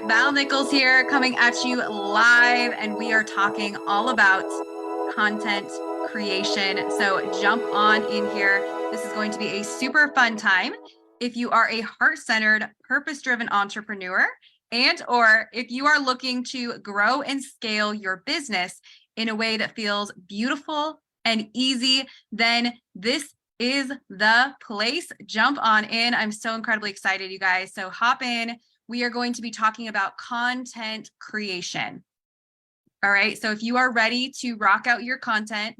Val Nichols here, coming at you live, and we are talking all about content creation. So jump on in here. This is going to be a super fun time. If you are a heart-centered, purpose-driven entrepreneur, and or if you are looking to grow and scale your business in a way that feels beautiful and easy, then this is the place. Jump on in. I'm so incredibly excited, you guys. So hop in. We are going to be talking about content creation. All right. So if you are ready to rock out your content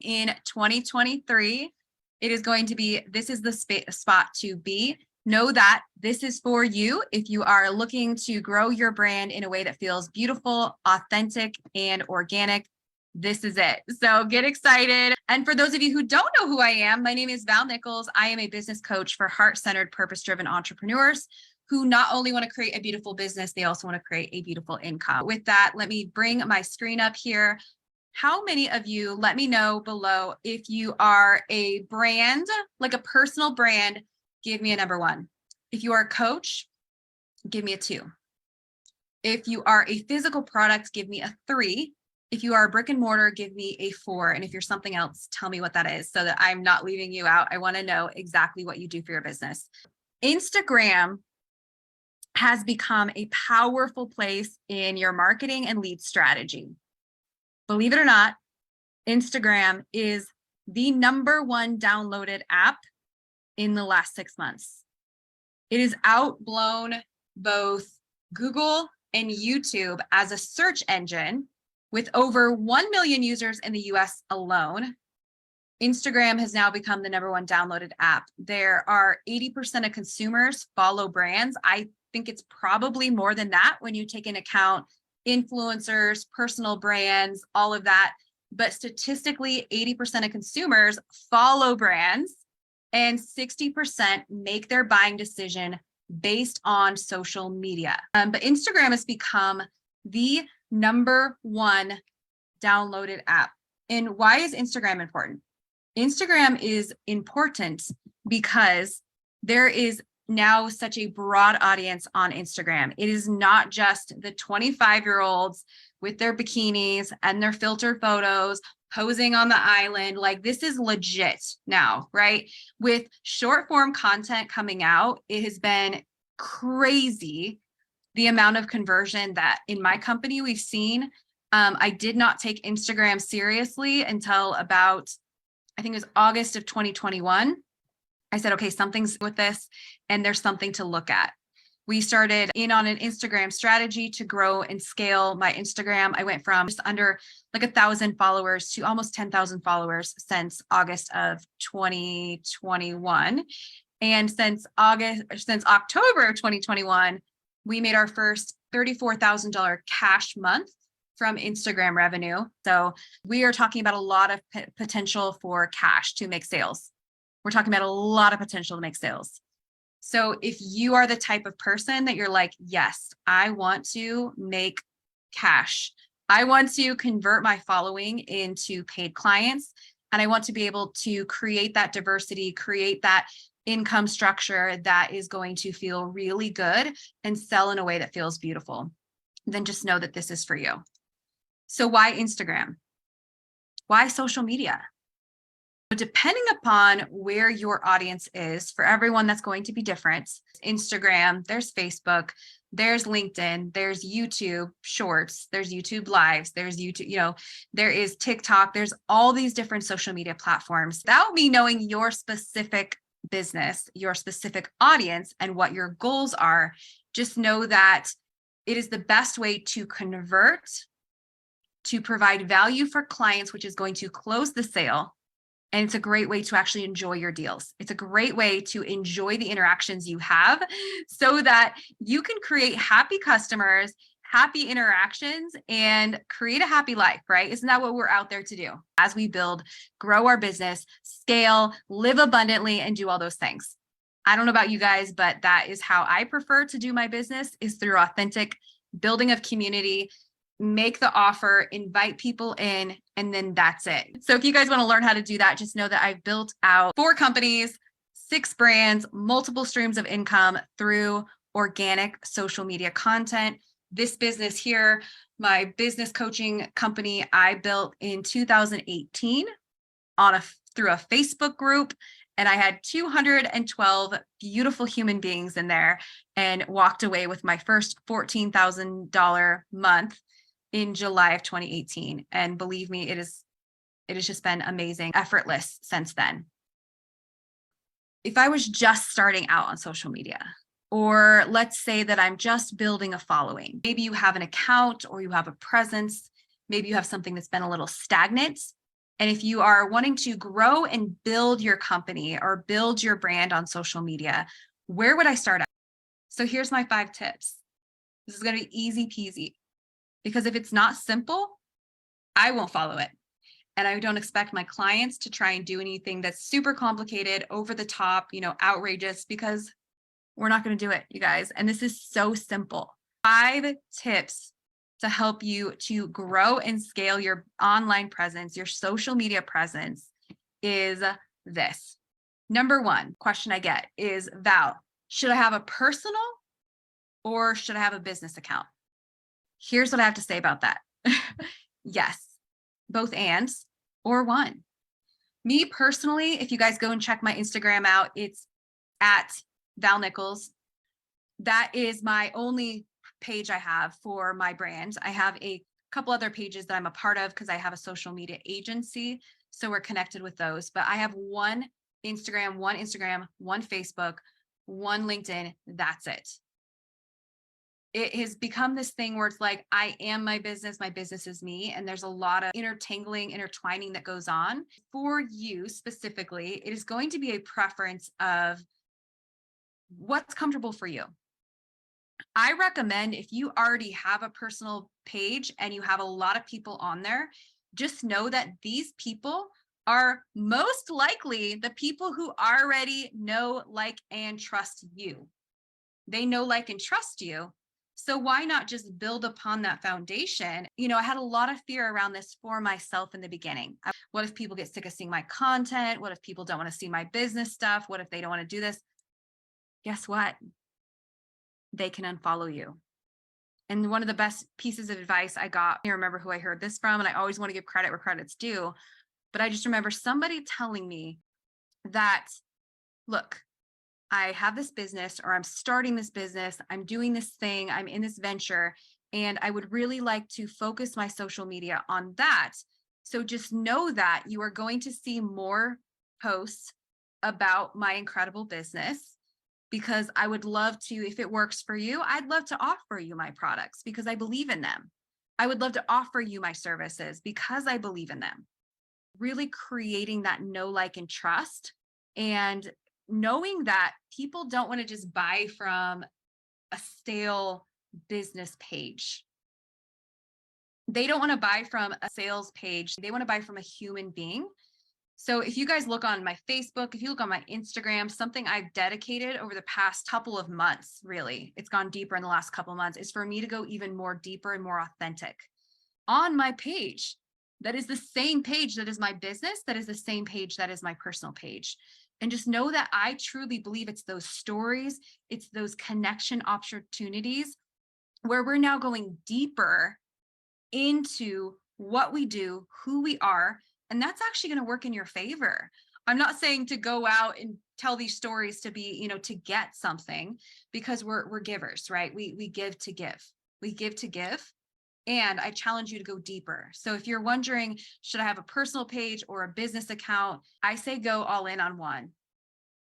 in 2023, it is going to be, this is the spot to be. Know that this is for you if you are looking to grow your brand in a way that feels beautiful, authentic, and organic. This is it. So get excited. And for those of you who don't know who I am, my name is Val Nichols. I am a business coach for heart-centered, purpose-driven entrepreneurs who not only want to create a beautiful business, they also want to create a beautiful income. With that, let me bring my screen up here. How many of you, let me know below, if you are a brand, like a personal brand, give me a number 1. If you are a coach, give me a 2. If you are a physical product, give me a 3. If you are a brick and mortar, give me a 4. And if you're something else, tell me what that is so that I'm not leaving you out. I want to know exactly what you do for your business. Instagram has become a powerful place in your marketing and lead strategy. Believe it or not, Instagram is the number 1 downloaded app in the last 6 months. It has outblown both Google and YouTube as a search engine with over 1 million users in the US alone. Instagram has now become the number 1 downloaded app. There are 80% of consumers follow brands. I think it's probably more than that when you take into account influencers, personal brands, all of that. But statistically, 80% of consumers follow brands and 60% make their buying decision based on social media. But Instagram has become the number 1 downloaded app. And why is Instagram important? Instagram is important because there is now such a broad audience on Instagram. It is not just the 25-year-olds with their bikinis and their filtered photos posing on the island. Like, this is legit now, right? With short form content coming out, it has been crazy the amount of conversion that in my company we've seen. I did not take Instagram seriously until about, I think it was August of 2021. I said, okay, something's with this and there's something to look at. We started in on an Instagram strategy to grow and scale my Instagram. I went from just under like 1,000 followers to almost 10,000 followers since August of 2021. And since October of 2021, we made our first $34,000 cash month from Instagram revenue. So we are talking about a lot of potential for cash to make sales. We're talking about a lot of potential to make sales. So if you are the type of person that you're like, yes, I want to make cash. I want to convert my following into paid clients. And I want to be able to create that diversity, create that income structure that is going to feel really good and sell in a way that feels beautiful. Then just know that this is for you. So why Instagram? Why social media? Depending upon where your audience is, for everyone that's going to be different. Instagram, there's Facebook, there's LinkedIn, there's YouTube Shorts, there's YouTube Lives, there's YouTube, there is TikTok, there's all these different social media platforms. Without me knowing your specific business, your specific audience, and what your goals are, just know that it is the best way to convert, to provide value for clients, which is going to close the sale. And it's a great way to actually enjoy your deals. It's a great way to enjoy the interactions you have so that you can create happy customers, happy interactions, and create a happy life, right? Isn't that what we're out there to do as we build, grow our business, scale, live abundantly, and do all those things? I don't know about you guys, but that is how I prefer to do my business, is through authentic building of community, make the offer, invite people in, and then that's it. So if you guys want to learn how to do that, just know that I've built out 4 companies, 6 brands, multiple streams of income through organic social media content. This business here, my business coaching company, I built in 2018 through a Facebook group, and I had 212 beautiful human beings in there, and walked away with my first $14,000 month in July of 2018. And believe me, it has just been amazing, effortless since then. If I was just starting out on social media, or let's say that I'm just building a following, maybe you have an account or you have a presence, maybe you have something that's been a little stagnant. And if you are wanting to grow and build your company or build your brand on social media, where would I start at? So here's my 5 tips. This is going to be easy peasy, because if it's not simple, I won't follow it. And I don't expect my clients to try and do anything that's super complicated, over the top, outrageous, because we're not going to do it, you guys. And this is so simple. 5 tips to help you to grow and scale your online presence, your social media presence is this. Number 1 question I get is, Val, should I have a personal or should I have a business account? Here's what I have to say about that. Yes, both ands, or one. Me personally, if you guys go and check my Instagram out, it's at Val Nichols. That is my only page I have for my brand. I have a couple other pages that I'm a part of because I have a social media agency. So we're connected with those. But I have one Instagram, one Facebook, one LinkedIn. That's it. It has become this thing where it's like, I am my business is me. And there's a lot of intertwining that goes on. For you specifically, it is going to be a preference of what's comfortable for you. I recommend, if you already have a personal page and you have a lot of people on there, just know that these people are most likely the people who already know, like, and trust you. They know, like, and trust you. So why not just build upon that foundation? I had a lot of fear around this for myself in the beginning. What if people get sick of seeing my content? What if people don't want to see my business stuff? What if they don't want to do this? Guess what? They can unfollow you. And one of the best pieces of advice I got, I remember who I heard this from, and I always want to give credit where credit's due, but I just remember somebody telling me that, look, I have this business, or I'm starting this business, I'm doing this thing, I'm in this venture, and I would really like to focus my social media on that. So just know that you are going to see more posts about my incredible business, because I would love to, if it works for you, I'd love to offer you my products because I believe in them. I would love to offer you my services because I believe in them. Really creating that know, like, and trust, and knowing that people don't want to just buy from a stale business page. They don't want to buy from a sales page. They want to buy from a human being. So if you guys look on my Facebook, if you look on my Instagram, something I've dedicated over the past couple of months, really, it's gone deeper in the last couple of months, is for me to go even more deeper and more authentic on my page. That is the same page that is my business. That is the same page that is my personal page. And just know that I truly believe it's those stories, it's those connection opportunities where we're now going deeper into what we do, who we are, and that's actually going to work in your favor. I'm not saying to go out and tell these stories to be, to get something, because we're givers, right? We give to give. We give to give. And I challenge you to go deeper. So if you're wondering, should I have a personal page or a business account? I say go all in on one.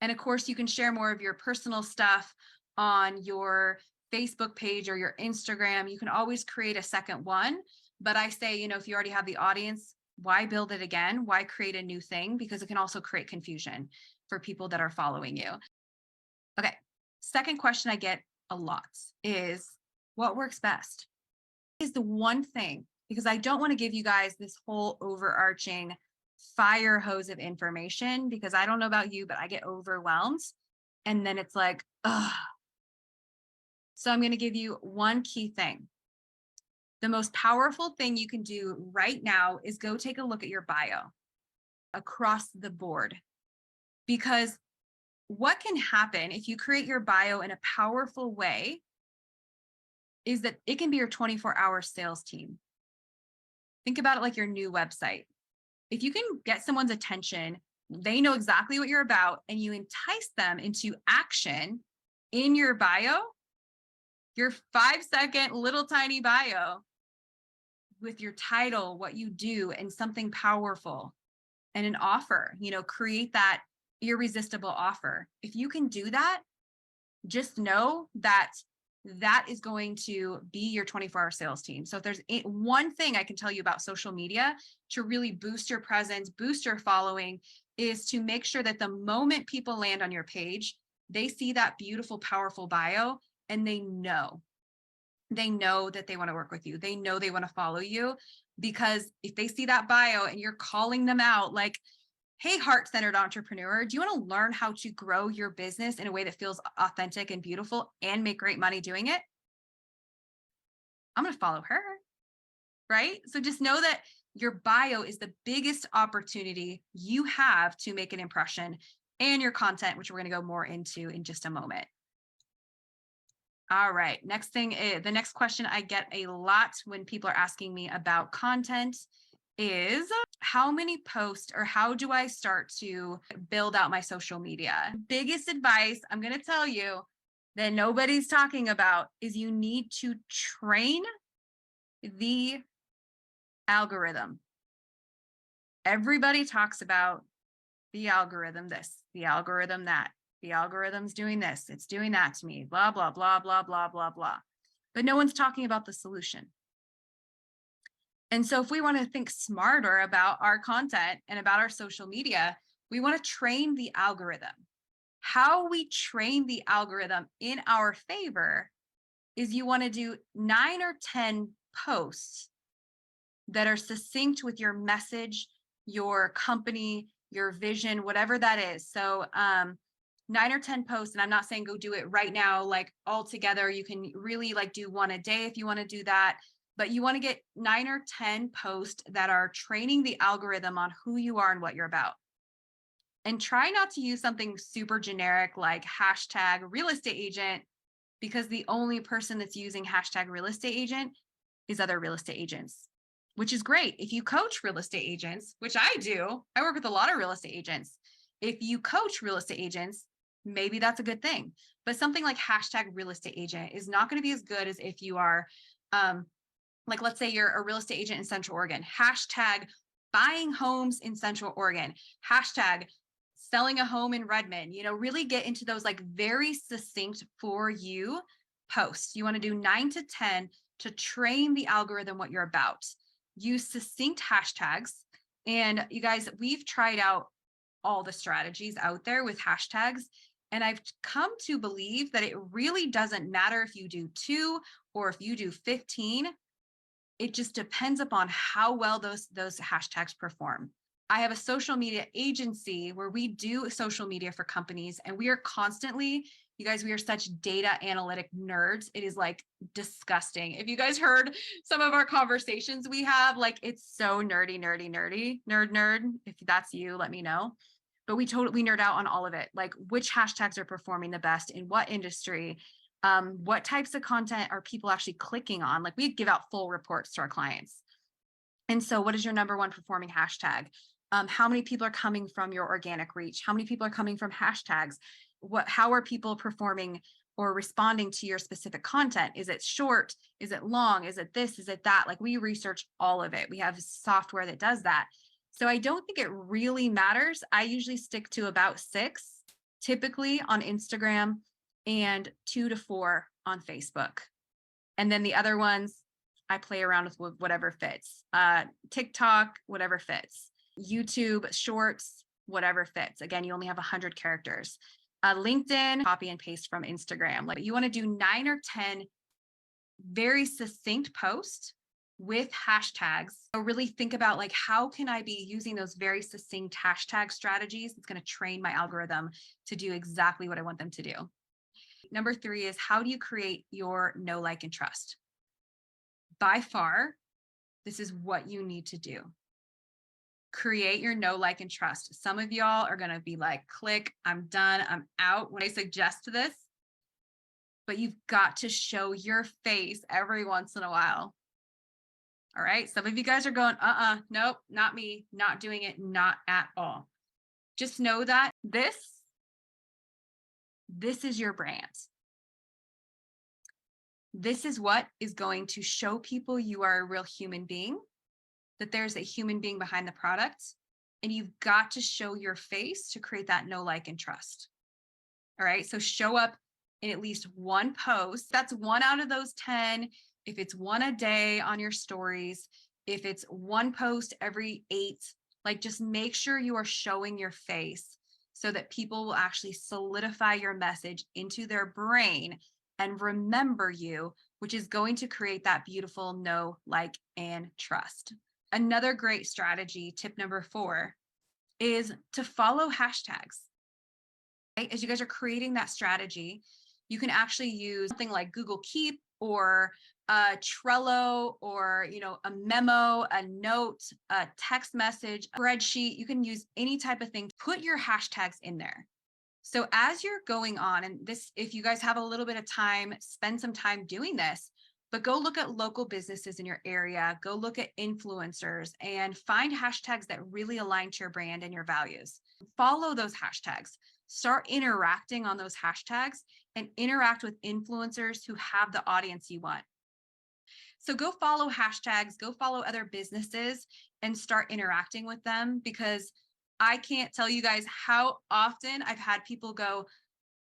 And of course, you can share more of your personal stuff on your Facebook page or your Instagram. You can always create a second one. But I say, if you already have the audience, why build it again? Why create a new thing? Because it can also create confusion for people that are following you. Okay. Second question I get a lot is, what works best? Is the one thing, because I don't want to give you guys this whole overarching fire hose of information, because I don't know about you, but I get overwhelmed. And then it's like, ugh. So I'm going to give you one key thing. The most powerful thing you can do right now is go take a look at your bio across the board, because what can happen if you create your bio in a powerful way is that it can be your 24-hour sales team. Think about it like your new website. If you can get someone's attention, they know exactly what you're about, and you entice them into action in your bio, your 5-second little tiny bio with your title, what you do, and something powerful and an offer, create that irresistible offer. If you can do that, just know that that is going to be your 24-hour sales team. So if there's one thing I can tell you about social media to really boost your presence, boost your following, is to make sure that the moment people land on your page, they see that beautiful, powerful bio, and they know that they want to work with you. They know they want to follow you, because if they see that bio and you're calling them out like, hey, heart-centered entrepreneur, do you want to learn how to grow your business in a way that feels authentic and beautiful and make great money doing it? I'm going to follow her, right? So just know that your bio is the biggest opportunity you have to make an impression, and your content, which we're going to go more into in just a moment. All right. Next thing is, the next question I get a lot when people are asking me about content is, how many posts, or how do I start to build out my social media? Biggest advice I'm going to tell you that nobody's talking about is you need to train the algorithm. Everybody talks about the algorithm this, the algorithm that, the algorithm's doing this, it's doing that to me, blah, blah, blah, blah, blah, blah, blah. But no one's talking about the solution. And so if we want to think smarter about our content and about our social media, we want to train the algorithm. How we train the algorithm in our favor is you want to do 9 or 10 posts that are succinct with your message, your company, your vision, whatever that is. So 9 or 10 posts, and I'm not saying go do it right now, like all together. You can really like do one a day if you want to do that. But you want to get 9 or 10 posts that are training the algorithm on who you are and what you're about. And try not to use something super generic like hashtag real estate agent, because the only person that's using hashtag real estate agent is other real estate agents, which is great. If you coach real estate agents, which I do, I work with a lot of real estate agents. If you coach real estate agents, maybe that's a good thing. But something like hashtag real estate agent is not going to be as good as if you are, like, let's say you're a real estate agent in Central Oregon, hashtag buying homes in Central Oregon, hashtag selling a home in Redmond, really get into those like very succinct for you posts. You want to do 9 to 10 to train the algorithm what you're about. Use succinct hashtags. And you guys, we've tried out all the strategies out there with hashtags. And I've come to believe that it really doesn't matter if you do 2 or if you do 15. It just depends upon how well those hashtags perform. I have a social media agency where we do social media for companies, and we are constantly, you guys, we are such data analytic nerds. It is like disgusting. If you guys heard some of our conversations we have, like it's so nerdy. If that's you, let me know. But we nerd out on all of it. Like which hashtags are performing the best in what industry, what types of content are people actually clicking on? Like we give out full reports to our clients. And so what is your number one performing hashtag? How many people are coming from your organic reach? How many people are coming from hashtags? How are people performing or responding to your specific content? Is it short? Is it long? Is it this? Is it that? Like we research all of it. We have software that does that. So I don't think it really matters. I usually stick to about 6, typically on Instagram, and 2 to 4 on Facebook. And then the other ones, I play around with whatever fits. TikTok, whatever fits. YouTube shorts, whatever fits. Again, you only have 100 characters. LinkedIn, copy and paste from Instagram. Like you want to do 9 or 10 very succinct posts with hashtags. So really think about like, how can I be using those very succinct hashtag strategies? It's going to train my algorithm to do exactly what I want them to do. Number 3 is, how do you create your know, like, and trust? By far, this is what you need to do. Create your know, like, and trust. Some of y'all are going to be like, click, I'm done, I'm out when I suggest this. But you've got to show your face every once in a while. All right. Some of you guys are going, nope, not me, not doing it, not at all. Just know that this is your brand. This is what is going to show people you are a real human being, that there's a human being behind the product, and you've got to show your face to create that know, like, and trust. All right. So show up in at least one post. That's 1 out of those 10. If it's 1 a day on your stories, if it's 1 post every 8, like just make sure you are showing your face so that people will actually solidify your message into their brain and remember you, which is going to create that beautiful know, like, and trust. Another great strategy, tip number 4, is to follow hashtags. Right? As you guys are creating that strategy, you can actually use something like Google Keep or Trello, or a memo, a note, a text message, a spreadsheet. You can use any type of thing. Put your hashtags in there. So as you're going on, and this, if you guys have a little bit of time, spend some time doing this, but go look at local businesses in your area, go look at influencers, and find hashtags that really align to your brand and your values. Follow those hashtags. Start interacting on those hashtags and interact with influencers who have the audience you want. So go follow hashtags, go follow other businesses and start interacting with them, because I can't tell you guys how often I've had people go,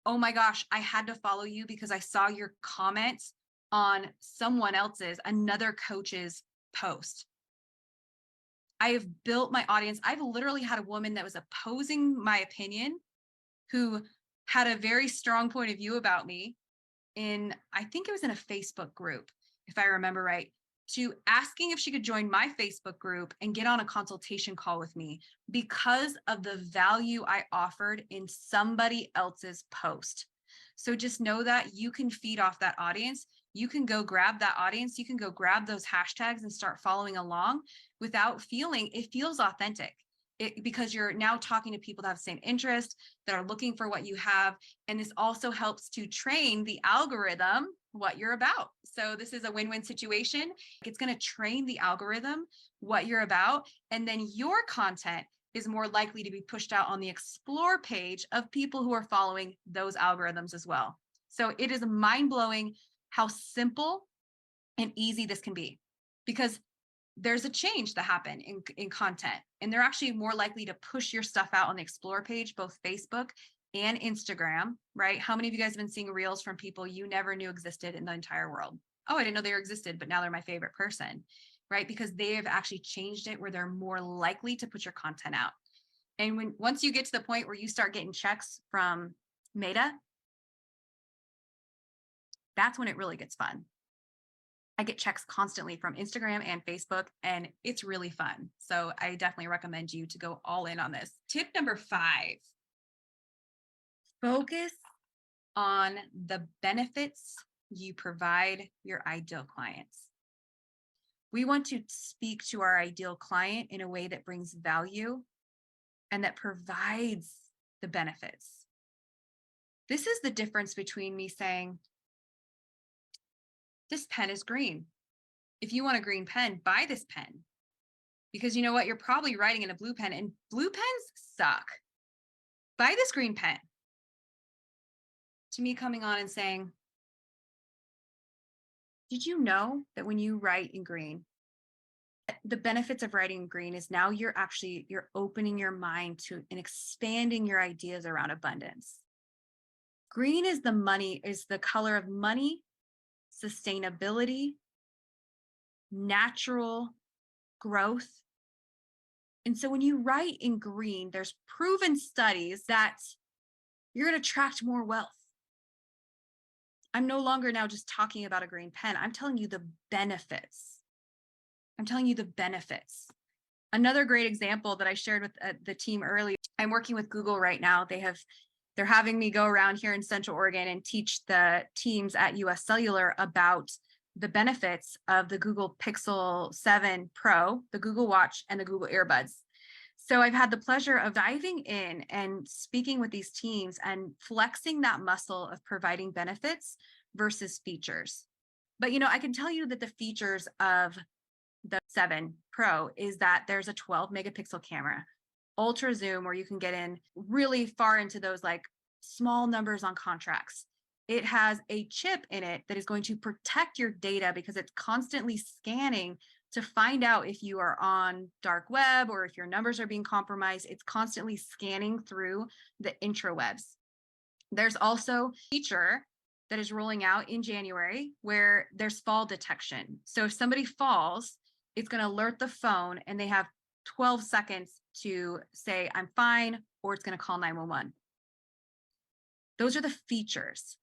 oh my gosh, I had to follow you because I saw your comments on someone else's, another coach's post. I have built my audience. I've literally had a woman that was opposing my opinion who had a very strong point of view about me I think it was in a Facebook group, if I remember right, to asking if she could join my Facebook group and get on a consultation call with me because of the value I offered in somebody else's post. So just know that you can feed off that audience. You can go grab that audience. You can go grab those hashtags and start following along without feeling, it feels authentic. Because you're now talking to people that have the same interest, that are looking for what you have. And this also helps to train the algorithm what you're about. So this is a win-win situation. It's going to train the algorithm what you're about. And then your content is more likely to be pushed out on the explore page of people who are following those algorithms as well. So it is mind-blowing how simple and easy this can be, because there's a change that happen in content, and they're actually more likely to push your stuff out on the explore page, both Facebook and Instagram, right? How many of you guys have been seeing reels from people you never knew existed in the entire world? Oh, I didn't know they existed, but now they're my favorite person, right? Because they have actually changed it where they're more likely to put your content out. And once you get to the point where you start getting checks from Meta, that's when it really gets fun. I get checks constantly from Instagram and Facebook, and it's really fun. So I definitely recommend you to go all in on this. Tip number 5, focus on the benefits you provide your ideal clients. We want to speak to our ideal client in a way that brings value and that provides the benefits. This is the difference between me saying, this pen is green. If you want a green pen, buy this pen. Because you know what? You're probably writing in a blue pen, and blue pens suck. Buy this green pen. To me coming on and saying, did you know that when you write in green, the benefits of writing in green is now you're opening your mind to and expanding your ideas around abundance. Green is the color of money, sustainability, natural growth. And so when you write in green, there's proven studies that you're going to attract more wealth. I'm no longer now just talking about a green pen. I'm telling you the benefits. Another great example that I shared with the team earlier, I'm working with Google right now. They're having me go around here in Central Oregon and teach the teams at US Cellular about the benefits of the Google Pixel 7 Pro, the Google Watch, and the Google Earbuds. So I've had the pleasure of diving in and speaking with these teams and flexing that muscle of providing benefits versus features. But I can tell you that the features of the 7 Pro is that there's a 12 megapixel camera, ultra zoom, where you can get in really far into those like small numbers on contracts. It has a chip in it that is going to protect your data because it's constantly scanning to find out if you are on dark web or if your numbers are being compromised. It's constantly scanning through the intrawebs. There's also a feature that is rolling out in January where there's fall detection. So if somebody falls, it's going to alert the phone and they have 12 seconds to say, I'm fine, or it's going to call 911. Those are the features.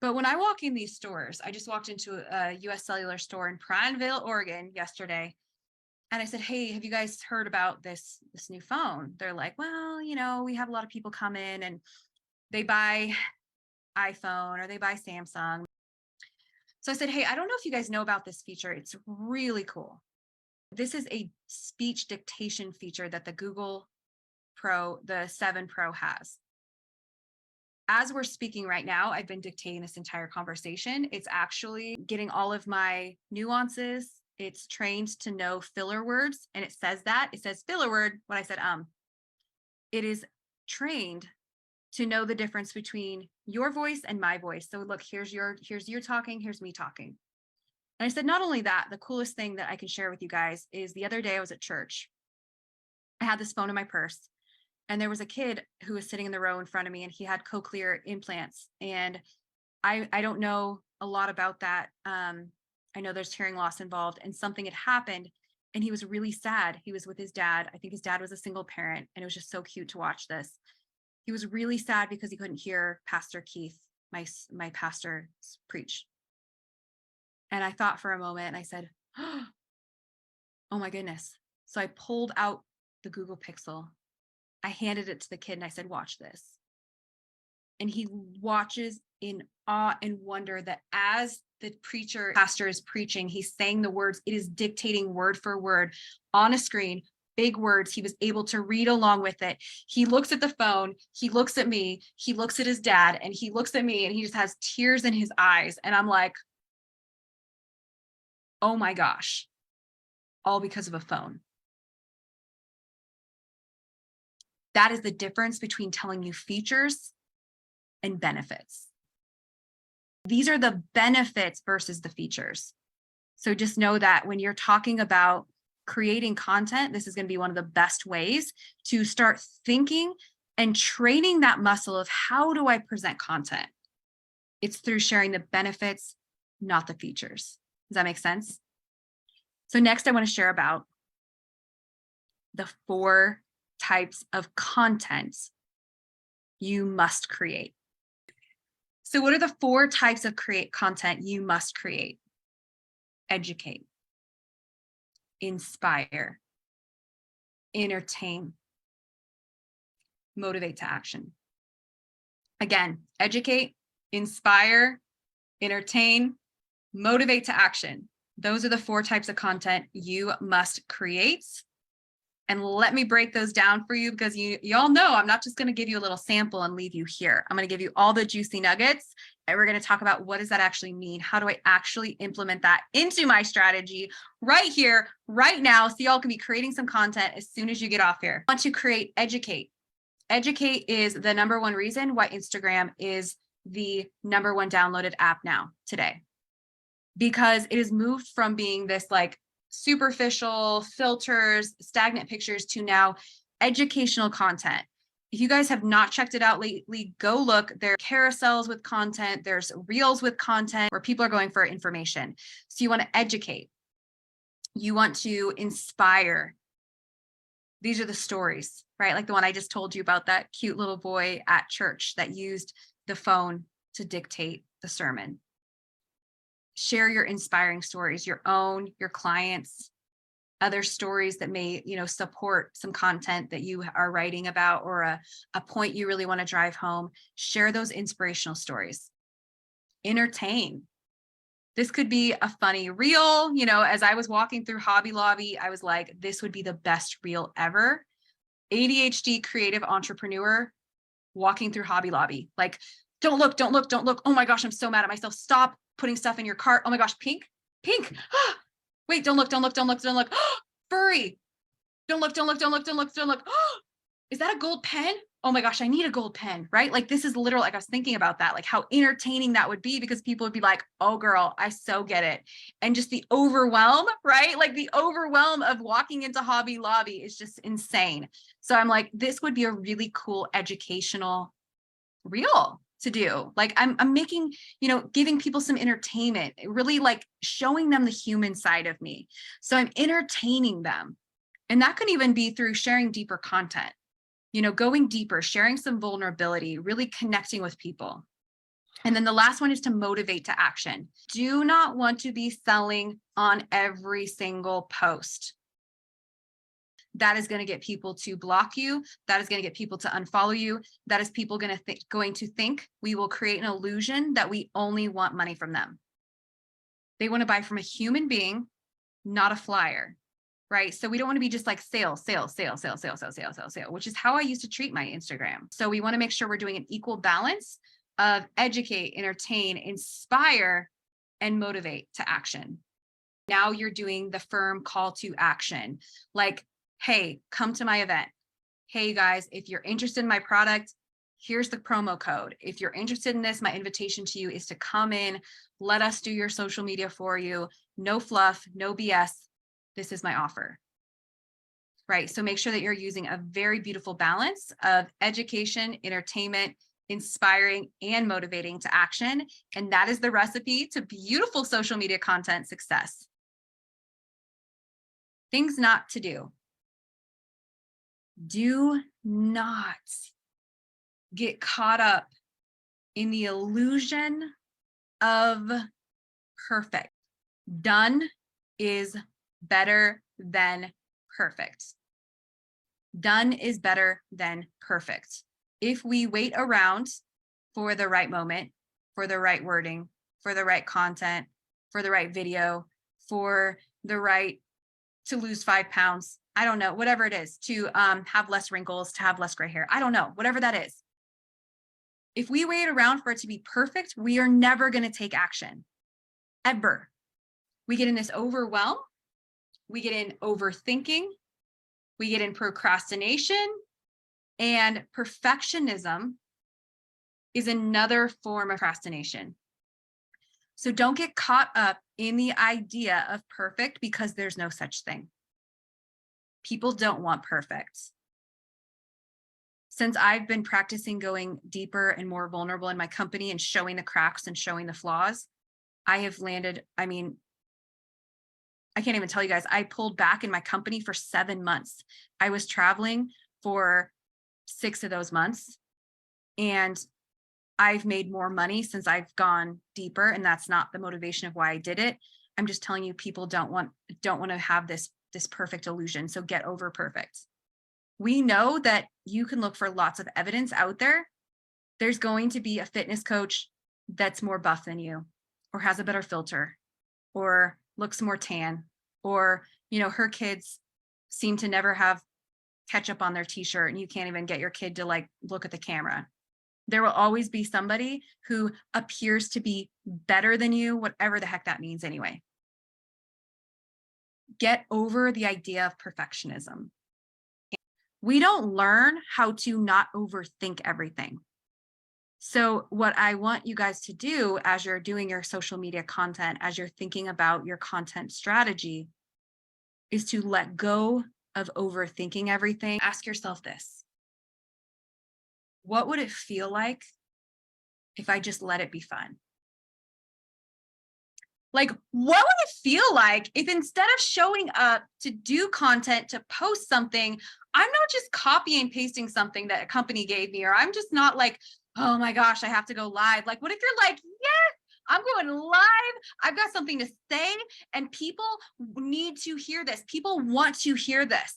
But when I walk in these stores, I just walked into a US Cellular store in Prineville, Oregon yesterday. And I said, hey, have you guys heard about this new phone? They're like, well, we have a lot of people come in and they buy iPhone or they buy Samsung. So I said, hey, I don't know if you guys know about this feature. It's really cool. This is a speech dictation feature that the Google Pro, the 7 Pro has. As we're speaking right now, I've been dictating this entire conversation. It's actually getting all of my nuances. It's trained to know filler words. And it says that. It says filler word when I said It is trained to know the difference between your voice and my voice. So look, here's you talking, here's me talking. And I said, not only that, the coolest thing that I can share with you guys is the other day I was at church. I had this phone in my purse. And there was a kid who was sitting in the row in front of me and he had cochlear implants. And I don't know a lot about that. I know there's hearing loss involved and something had happened and he was really sad. He was with his dad. I think his dad was a single parent and it was just so cute to watch this. He was really sad because he couldn't hear Pastor Keith, my pastor, preach. And I thought for a moment and I said, oh my goodness. So I pulled out the Google Pixel. I handed it to the kid and I said, watch this. And he watches in awe and wonder that as the pastor is preaching, he's saying the words, it is dictating word for word on a screen, big words. He was able to read along with it. He looks at the phone, he looks at me, he looks at his dad, and he looks at me and he just has tears in his eyes. And I'm like, oh my gosh, all because of a phone. That is the difference between telling you features and benefits. These are the benefits versus the features. So just know that when you're talking about creating content, this is going to be one of the best ways to start thinking and training that muscle of how do I present content? It's through sharing the benefits, not the features. Does that make sense? So next I want to share about the 4 types of content you must create. So what are the 4 types of content you must create? Educate, inspire, entertain, motivate to action. Again, educate, inspire, entertain, motivate to action. Those are the 4 types of content you must create. And let me break those down for you because you all know I'm not just going to give you a little sample and leave you here. I'm going to give you all the juicy nuggets and we're going to talk about what does that actually mean? How do I actually implement that into my strategy right here, right now, so y'all can be creating some content as soon as you get off here. I want to create educate. Educate is the #1 reason why Instagram is the #1 downloaded app now today, because it has moved from being this like superficial filters, stagnant pictures to now educational content. If you guys have not checked it out lately, go look. There are carousels with content. There's reels with content where people are going for information. So you want to educate. You want to inspire. These are the stories, right? Like the one I just told you about, that cute little boy at church that used the phone to dictate the sermon. Share your inspiring stories, your own, your clients, other stories that may, support some content that you are writing about or a point you really want to drive home. Share those inspirational stories. Entertain. This could be a funny reel. You know, as I was walking through Hobby Lobby, I was like, this would be the best reel ever. ADHD creative entrepreneur walking through Hobby Lobby. Like, don't look, don't look, don't look. Oh my gosh, I'm so mad at myself. Stop putting stuff in your cart. Oh my gosh, pink, pink. Wait, don't look, don't look, don't look, don't look. Furry. Don't look, don't look, don't look, don't look, don't look. Is that a gold pen? Oh my gosh, I need a gold pen, right? Like this is literal, like I was thinking about that, like how entertaining that would be, because people would be like, oh girl, I so get it. And just the overwhelm, right? Like the overwhelm of walking into Hobby Lobby is just insane. So I'm like, this would be a really cool educational reel to do. Like I'm making, you know, giving people some entertainment, really like showing them the human side of me. So I'm entertaining them. And that could even be through sharing deeper content, you know, going deeper, sharing some vulnerability, really connecting with people. And then the last one is to motivate to action. Do not want to be selling on every single post. That is going to get people to block you. That is going to get people to unfollow you. That is people going to think we will create an illusion that we only want money from them. They want to buy from a human being, not a flyer. Right? So we don't want to be just like sales, which is how I used to treat my Instagram. So we want to make sure we're doing an equal balance of educate, entertain, inspire, and motivate to action. Now you're doing the firm call to action. Like, hey, come to my event. Hey guys, if you're interested in my product, here's the promo code. If you're interested in this, my invitation to you is to come in, let us do your social media for you. No fluff, no BS. This is my offer, right? So make sure that you're using a very beautiful balance of education, entertainment, inspiring, and motivating to action. And that is the recipe to beautiful social media content success. Things not to do. Do not get caught up in the illusion of perfect. Done is better than perfect. Done is better than perfect. If we wait around for the right moment, for the right wording, for the right content, for the right video, for the right to lose 5 pounds, I don't know, whatever it is, to have less wrinkles, to have less gray hair, I don't know, whatever that is. If we wait around for it to be perfect, we are never going to take action, ever. We get in this overwhelm. We get in overthinking, we get in procrastination, and perfectionism is another form of procrastination. So don't get caught up in the idea of perfect, because there's no such thing. People don't want perfect. Since I've been practicing going deeper and more vulnerable in my company and showing the cracks and showing the flaws, I have landed, I mean, I can't even tell you guys, I pulled back in my company for 7 months. I was traveling for 6 of those months, and I've made more money since I've gone deeper. And that's not the motivation of why I did it. I'm just telling you, people don't want to have this perfect illusion. So get over perfect. We know that you can look for lots of evidence out there. There's going to be a fitness coach that's more buff than you, or has a better filter, or looks more tan, or, you know, her kids seem to never have ketchup on their t-shirt and you can't even get your kid to like look at the camera. There will always be somebody who appears to be better than you, whatever the heck that means anyway. Get over the idea of perfectionism. We don't learn how to not overthink everything. So what I want you guys to do as you're doing your social media content, as you're thinking about your content strategy, is to let go of overthinking everything. Ask yourself this: what would it feel like if I just let it be fun? Like, what would it feel like if instead of showing up to do content, to post something, I'm not just copy and pasting something that a company gave me, or I'm just not like, oh my gosh, I have to go live. Like, what if you're like, yes, I'm going live. I've got something to say, and people need to hear this. People want to hear this.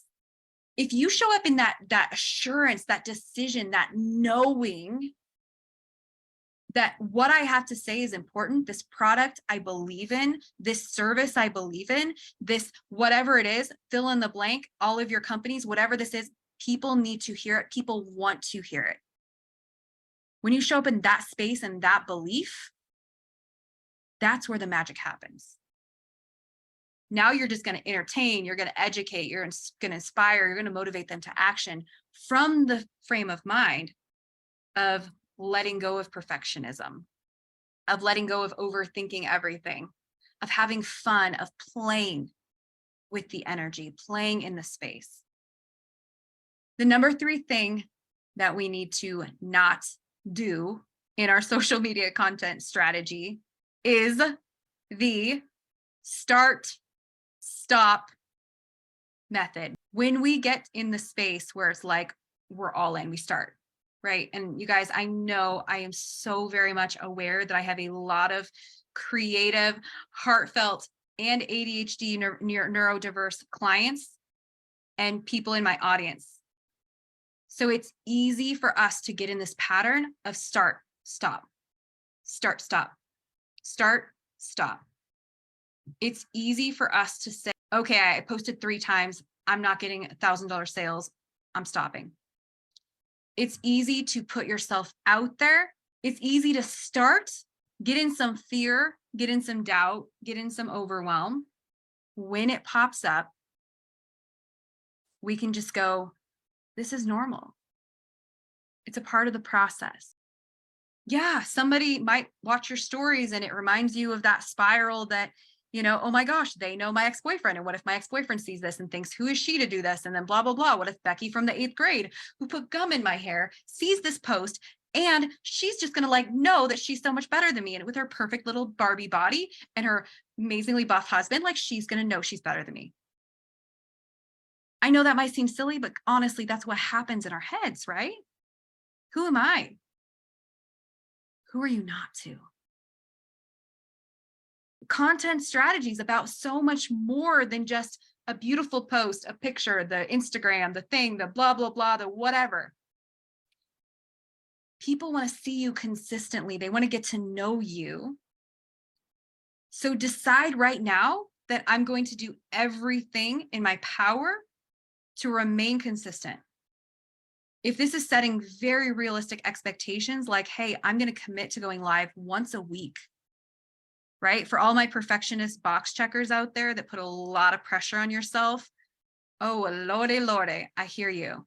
If you show up in that assurance, that decision, that knowing, that what I have to say is important. This product I believe in, this service I believe in, this whatever it is, fill in the blank, all of your companies, whatever this is, people need to hear it. People want to hear it. When you show up in that space and that belief, that's where the magic happens. Now you're just going to entertain, you're going to educate, you're going to inspire, you're going to motivate them to action from the frame of mind of letting go of perfectionism, of letting go of overthinking everything, of having fun, of playing with the energy, playing in the space. The number 3 thing that we need to not do in our social media content strategy is the start, stop method. When we get in the space where it's like, we're all in, we start, right? And you guys, I know I am so very much aware that I have a lot of creative, heartfelt, and ADHD neurodiverse clients and people in my audience. So it's easy for us to get in this pattern of start, stop, start, stop, start, stop. It's easy for us to say, okay, I posted 3 times. I'm not getting $1,000 sales. I'm stopping. It's easy to put yourself out there. It's easy to start, get in some fear, get in some doubt, get in some overwhelm. When it pops up, we can just go, this is normal. It's a part of the process. Yeah, somebody might watch your stories and it reminds you of that spiral that, oh my gosh, they know my ex-boyfriend. And what if my ex-boyfriend sees this and thinks, who is she to do this? And then blah, blah, blah. What if Becky from the 8th grade who put gum in my hair sees this post and she's just going to know that she's so much better than me. And with her perfect little Barbie body and her amazingly buff husband, she's going to know she's better than me. I know that might seem silly, but honestly, that's what happens in our heads, right? Who am I? Who are you not to? Content strategy is about so much more than just a beautiful post, a picture, the Instagram, the thing, the blah, blah, blah, the whatever. People want to see you consistently. They want to get to know you. So decide right now that I'm going to do everything in my power to remain consistent. If this is setting very realistic expectations, like, hey, I'm going to commit to going live once a week, right? For all my perfectionist box checkers out there that put a lot of pressure on yourself. Oh, Lorde, I hear you.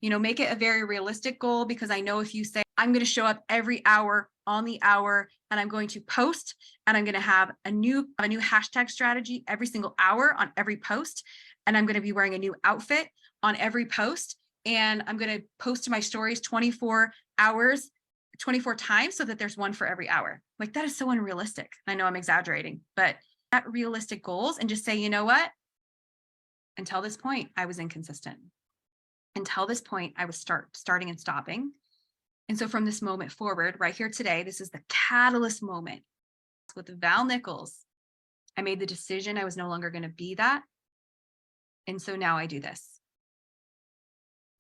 Make it a very realistic goal, because I know if you say, I'm going to show up every hour on the hour and I'm going to post and I'm going to have a new hashtag strategy every single hour on every post. And I'm going to be wearing a new outfit on every post. And I'm going to post to my stories 24 hours, 24 times, so that there's one for every hour. That is so unrealistic. I know I'm exaggerating, but set realistic goals and just say, you know what? Until this point, I was inconsistent. Until this point, I was starting and stopping. And so from this moment forward, right here today, this is the catalyst moment. With Val Nichols, I made the decision I was no longer going to be that. And so now I do this.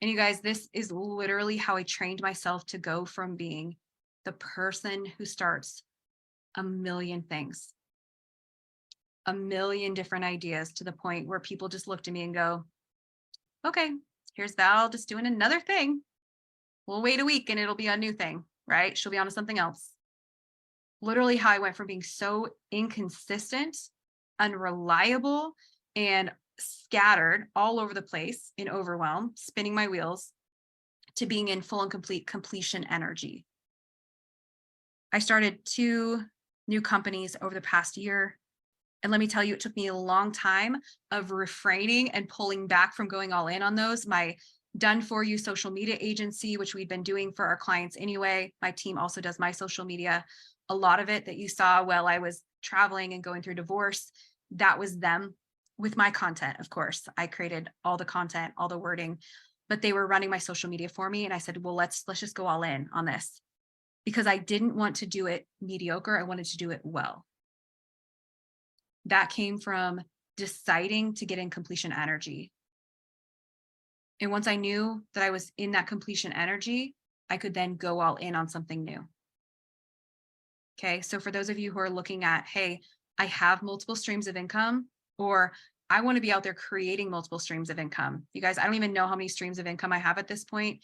And you guys, this is literally how I trained myself to go from being the person who starts a million things, a million different ideas, to the point where people just looked at me and go, okay, here's Val just doing another thing. We'll wait a week and it'll be a new thing, right? She'll be on to something else. Literally how I went from being so inconsistent, unreliable, and scattered all over the place in overwhelm, spinning my wheels, to being in full and complete completion energy. I started 2 new companies over the past year. And let me tell you, it took me a long time of refraining and pulling back from going all in on those. My done for you social media agency, which we've been doing for our clients anyway. My team also does my social media. A lot of it that you saw while I was traveling and going through divorce, that was them with my content. Of course, I created all the content, all the wording, but they were running my social media for me. And I said, well, let's just go all in on this, because I didn't want to do it mediocre. I wanted to do it well. That came from deciding to get in completion energy. And once I knew that I was in that completion energy, I could then go all in on something new. Okay. So for those of you who are looking at, hey, I have multiple streams of income, or I want to be out there creating multiple streams of income. You guys, I don't even know how many streams of income I have at this point.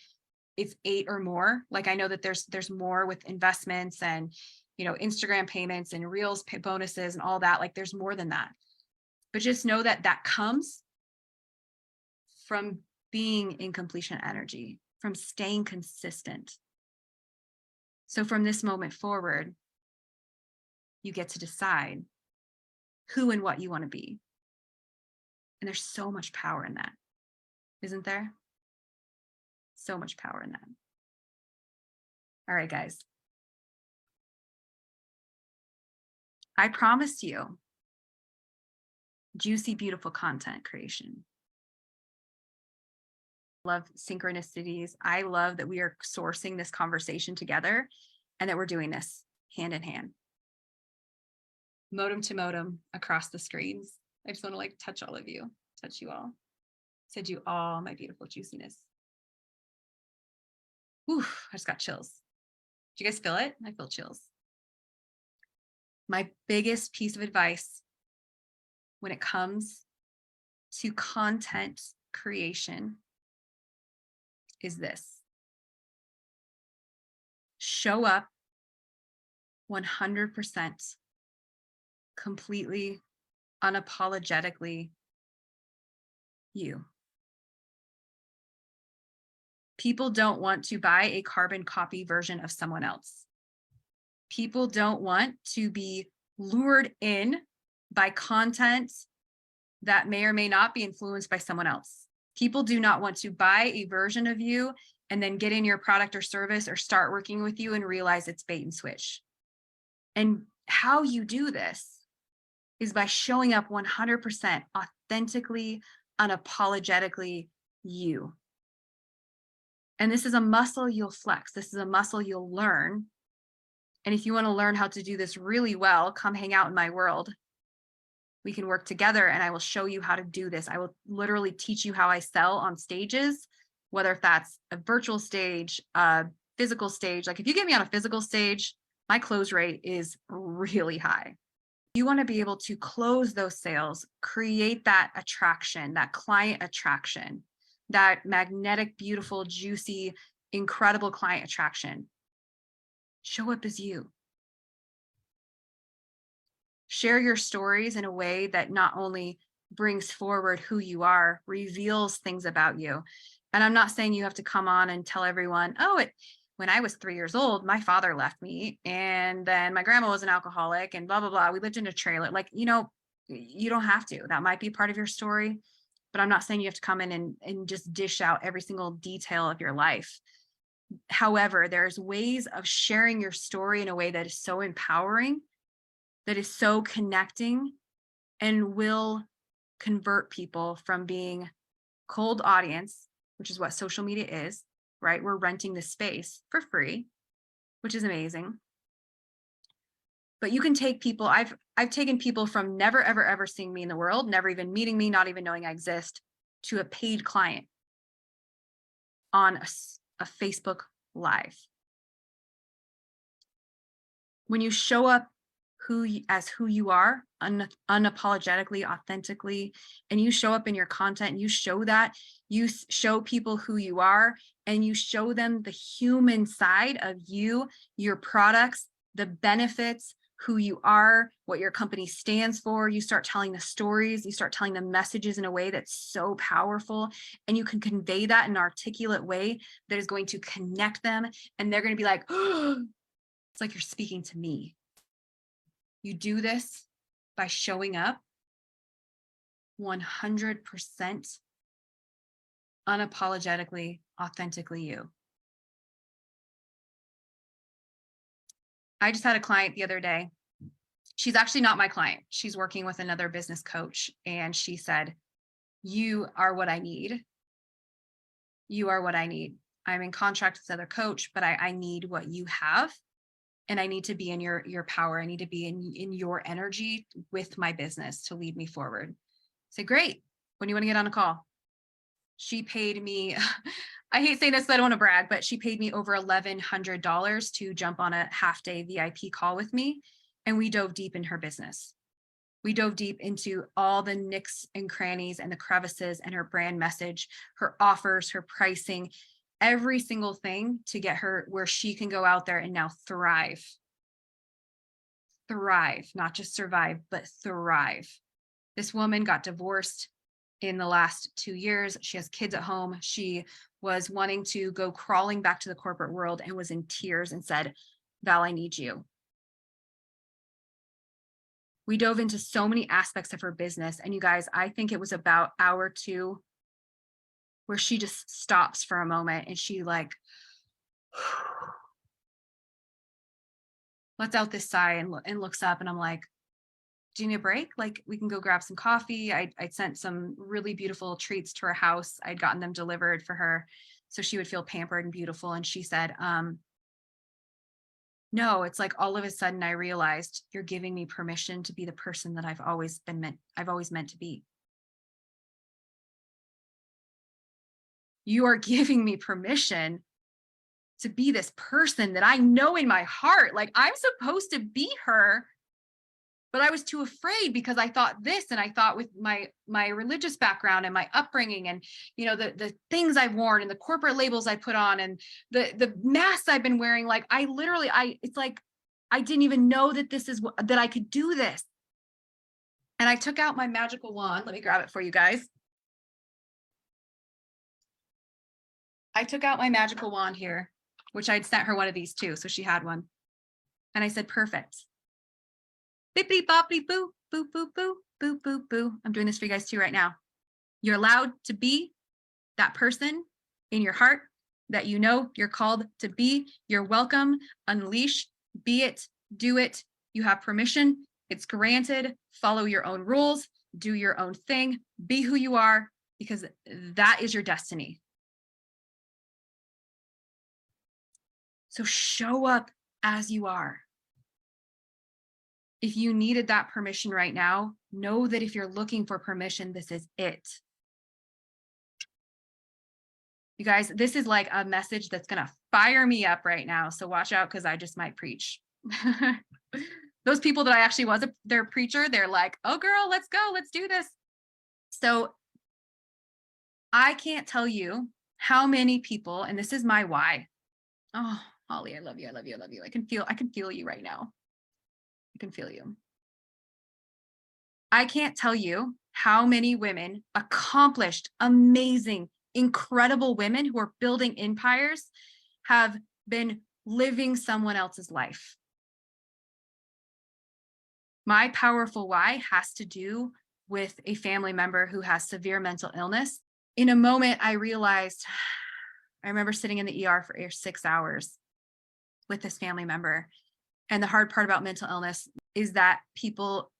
It's 8 or more. Like I know that there's more with investments and, Instagram payments and Reels bonuses and all that. Like there's more than that. But just know that that comes from being in completion energy, from staying consistent. So from this moment forward, you get to decide who and what you want to be. And there's so much power in that, isn't there? So much power in that. All right, guys. I promised you juicy, beautiful content creation. Love synchronicities. I love that we are sourcing this conversation together and that we're doing this hand in hand. Modem to modem across the screens. I just want to touch all of you, touch you all. Send you all my beautiful juiciness. Whew, I just got chills. Do you guys feel it? I feel chills. My biggest piece of advice when it comes to content creation is this. Show up 100%, completely, unapologetically you. People don't want to buy a carbon copy version of someone else. People don't want to be lured in by content that may or may not be influenced by someone else. People do not want to buy a version of you and then get in your product or service or start working with you and realize it's bait and switch. And how you do this is by showing up 100% authentically, unapologetically you. And this is a muscle you'll flex. This is a muscle you'll learn. And if you want to learn how to do this really well, come hang out in my world. We can work together and I will show you how to do this. I will literally teach you how I sell on stages, whether if that's a virtual stage, a physical stage. Like if you get me on a physical stage, my close rate is really high. You want to be able to close those sales, create that attraction, that client attraction, that magnetic, beautiful, juicy, incredible client attraction. Show up as you. Share your stories in a way that not only brings forward who you are, reveals things about you. And I'm not saying you have to come on and tell everyone, when I was 3 years old, my father left me and then my grandma was an alcoholic and blah, blah, blah. We lived in a trailer. You don't have to. That might be part of your story, but I'm not saying you have to come in and just dish out every single detail of your life. However, there's ways of sharing your story in a way that is so empowering, that is so connecting, and will convert people from being cold audience, which is what social media is, right? We're renting the space for free, which is amazing. But you can take people, I've taken people from never, ever, ever seeing me in the world, never even meeting me, not even knowing I exist, to a paid client on a Facebook Live. When you show up who you are, unapologetically, authentically, and you show up in your content, you show that, you show people who you are, and you show them the human side of you, your products, the benefits, who you are, what your company stands for. You start telling the stories, you start telling the messages in a way that's so powerful, and you can convey that in an articulate way that is going to connect them, and they're going to be like, oh, it's like you're speaking to me. You do this by showing up 100% unapologetically, authentically you. I just had a client the other day. She's actually not my client. She's working with another business coach. And she said, you are what I need. You are what I need. I'm in contract with another coach, but I need what you have. And I need to be in your power. I need to be in your energy with my business to lead me forward. I said, great. When do you want to get on a call? She paid me, I hate saying this, but I don't want to brag, but she paid me over $1,100 to jump on a half day VIP call with me. And we dove deep in her business. We dove deep into all the nicks and crannies and the crevices and her brand message, her offers, her pricing, every single thing to get her where she can go out there and now thrive. Thrive, not just survive, but thrive. This woman got divorced in the last 2 years. She has kids at home. She was wanting to go crawling back to the corporate world and was in tears and said, Val, I need you. We dove into so many aspects of her business. And you guys, I think it was about hour 2 where she just stops for a moment and she like lets out this sigh and looks up, and I'm like, do you need a break? Like, we can go grab some coffee. I sent some really beautiful treats to her house. I'd gotten them delivered for her so she would feel pampered and beautiful. And she said, no, it's like all of a sudden I realized you're giving me permission to be the person that I've always meant to be. You are giving me permission to be this person that I know in my heart, like I'm supposed to be her, but I was too afraid because I thought this, and I thought with my religious background and my upbringing and, you know, the things I've worn and the corporate labels I put on and the masks I've been wearing, like it's like, I didn't even know that that I could do this. And I took out my magical wand. Let me grab it for you guys. I took out my magical wand here, which I'd sent her one of these too. So she had one. And I said, perfect. Bippity boppity boo, boo, boo, boo, boo, boo, boo. I'm doing this for you guys too right now. You're allowed to be that person in your heart that you know you're called to be. You're welcome. Unleash, be it, do it. You have permission. It's granted. Follow your own rules. Do your own thing. Be who you are, because that is your destiny. So show up as you are. If you needed that permission right now, know that if you're looking for permission, this is it. You guys, this is like a message that's going to fire me up right now. So watch out, because I just might preach. Those people that I actually was their preacher, they're like, oh girl, let's go, let's do this. So I can't tell you how many people, and this is my why. Oh, Holly, I love you. I love you. I love you. I can feel you right now. I can feel you. I can't tell you how many women, accomplished, amazing, incredible women who are building empires, have been living someone else's life. My powerful why has to do with a family member who has severe mental illness. In a moment, I realized, I remember sitting in the ER for 6 hours with this family member. And the hard part about mental illness is that people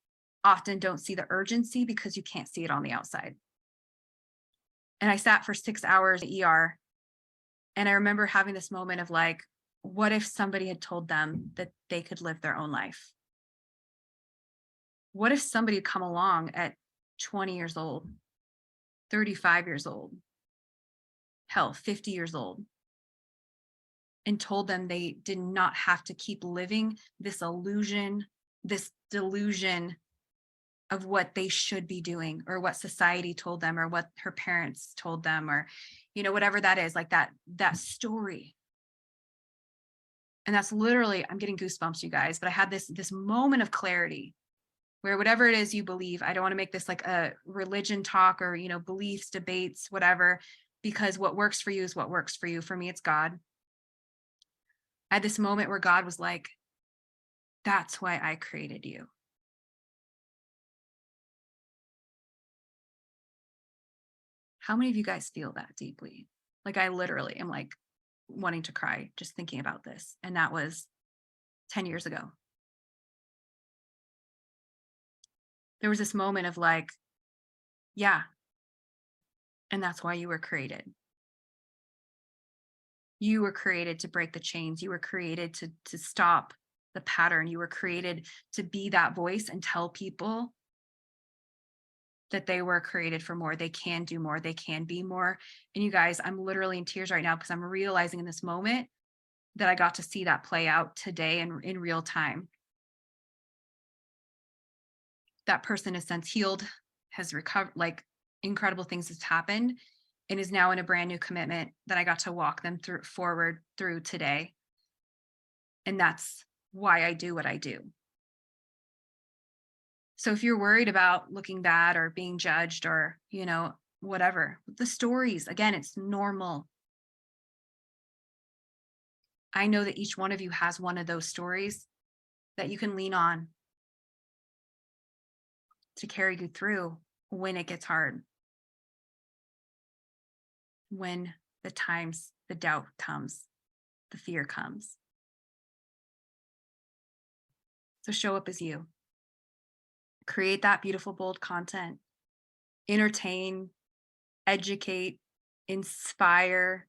often don't see the urgency because you can't see it on the outside. And I sat for 6 hours in the ER. And I remember having this moment of like, what if somebody had told them that they could live their own life? What if somebody had come along at 20 years old, 35 years old, hell, 50 years old, and told them they did not have to keep living this illusion, this delusion of what they should be doing, or what society told them, or what her parents told them, or, you know, whatever that is, like that story. And that's literally, I'm getting goosebumps, you guys, but I had this moment of clarity where whatever it is you believe, I don't want to make this like a religion talk or, you know, beliefs, debates, whatever, because what works for you is what works for you. For me, it's God. I had this moment where God was like, that's why I created you. How many of you guys feel that deeply? Like, I literally am like wanting to cry just thinking about this. And that was 10 years ago. There was this moment of like, yeah. And that's why you were created. You were created to break the chains. You were created to stop the pattern. You were created to be that voice and tell people that they were created for more. They can do more. They can be more. And you guys, I'm literally in tears right now because I'm realizing in this moment that I got to see that play out today and in real time. That person has since healed, has recovered, like incredible things has happened, and is now in a brand new commitment that I got to walk them forward through today. And that's why I do what I do. So if you're worried about looking bad or being judged or, whatever, the stories, again, it's normal. I know that each one of you has one of those stories that you can lean on to carry you through when it gets hard, when the doubt comes, the fear comes. So show up as you. Create that beautiful, bold content. Entertain, educate, inspire,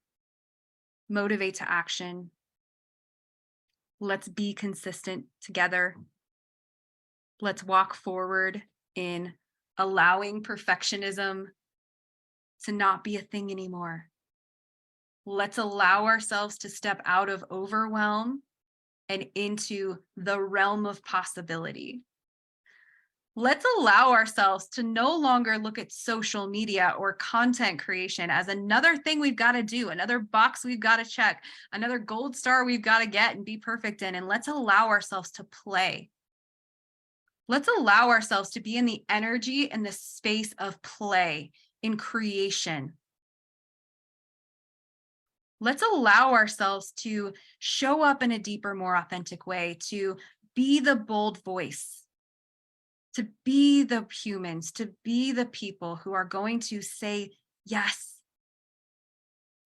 motivate to action. Let's be consistent together. Let's walk forward in allowing perfectionism to not be a thing anymore. Let's allow ourselves to step out of overwhelm and into the realm of possibility. Let's allow ourselves to no longer look at social media or content creation as another thing we've got to do, another box we've got to check, another gold star we've got to get and be perfect in. And let's allow ourselves to play. Let's allow ourselves to be in the energy and the space of play in creation. Let's allow ourselves to show up in a deeper, more authentic way, to be the bold voice, to be the humans, to be the people who are going to say yes,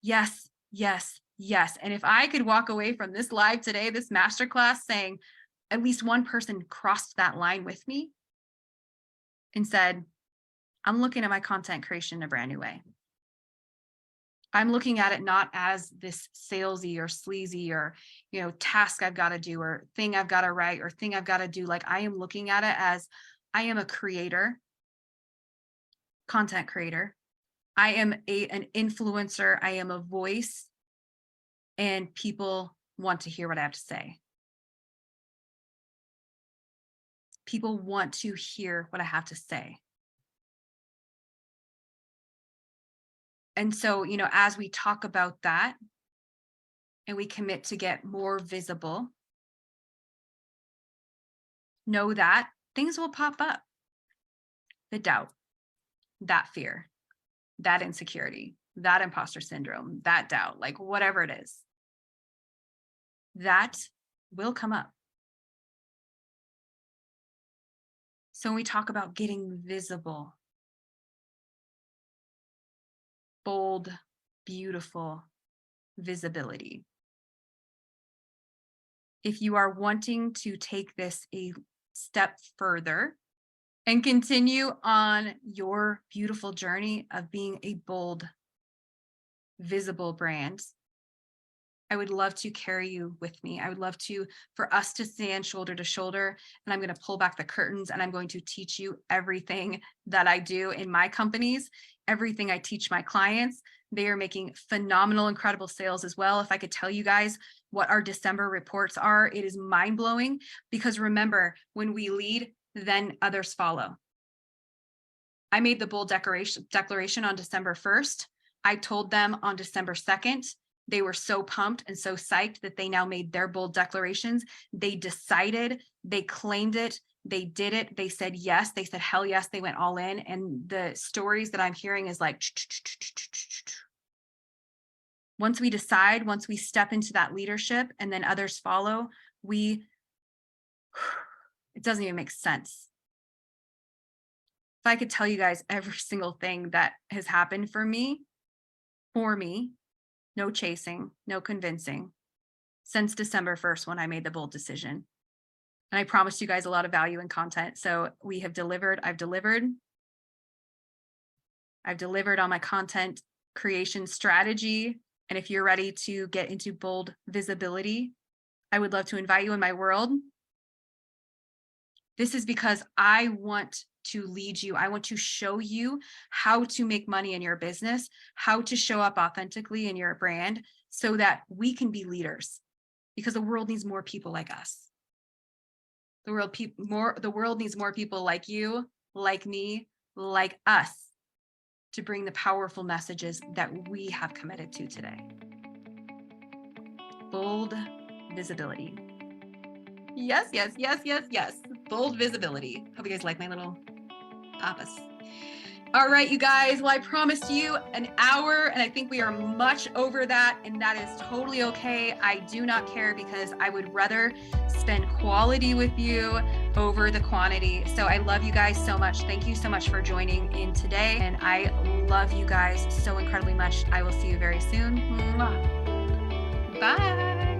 yes, yes, yes. And if I could walk away from this live today, this masterclass, saying at least one person crossed that line with me and said, I'm looking at my content creation in a brand new way. I'm looking at it not as this salesy or sleazy or, task I've got to do or thing I've got to write or thing I've got to do. Like I am looking at it as I am a creator, content creator. I am an influencer. I am a voice, and people want to hear what I have to say. People want to hear what I have to say. And so, as we talk about that and we commit to get more visible, know that things will pop up. The doubt, that fear, that insecurity, that imposter syndrome, that doubt, like whatever it is, that will come up. So when we talk about getting visible, bold, beautiful visibility. If you are wanting to take this a step further and continue on your beautiful journey of being a bold, visible brand, I would love to carry you with me. I would love for us to stand shoulder to shoulder, and I'm going to pull back the curtains and I'm going to teach you everything that I do in my companies, everything I teach my clients. They are making phenomenal, incredible sales as well. If I could tell you guys what our December reports are, it is mind blowing, because remember, when we lead, then others follow. I made the bold declaration on December 1st. I told them on December 2nd. They were so pumped and so psyched that they now made their bold declarations. They decided, they claimed it, they did it. They said yes. They said hell yes. They went all in. And the stories that I'm hearing is like, once we decide, once we step into that leadership and then others follow, it doesn't even make sense. If I could tell you guys every single thing that has happened for me, no chasing, no convincing, since December 1st when I made the bold decision. And I promised you guys a lot of value and content. So we have delivered. I've delivered on my content creation strategy. And if you're ready to get into bold visibility, I would love to invite you in my world. This is because I want to lead you. I want to show you how to make money in your business, how to show up authentically in your brand so that we can be leaders, because the world needs more people like us. The world needs more people like you, like me, like us, to bring the powerful messages that we have committed to today. Bold visibility. Yes, yes, yes, yes, yes. Bold visibility. Hope you guys like my little papas. All right, you guys. Well, I promised you an hour, and I think we are much over that, and that is totally okay. I do not care, because I would rather spend quality with you over the quantity. So I love you guys so much. Thank you so much for joining in today, and I love you guys so incredibly much. I will see you very soon. Mwah. Bye.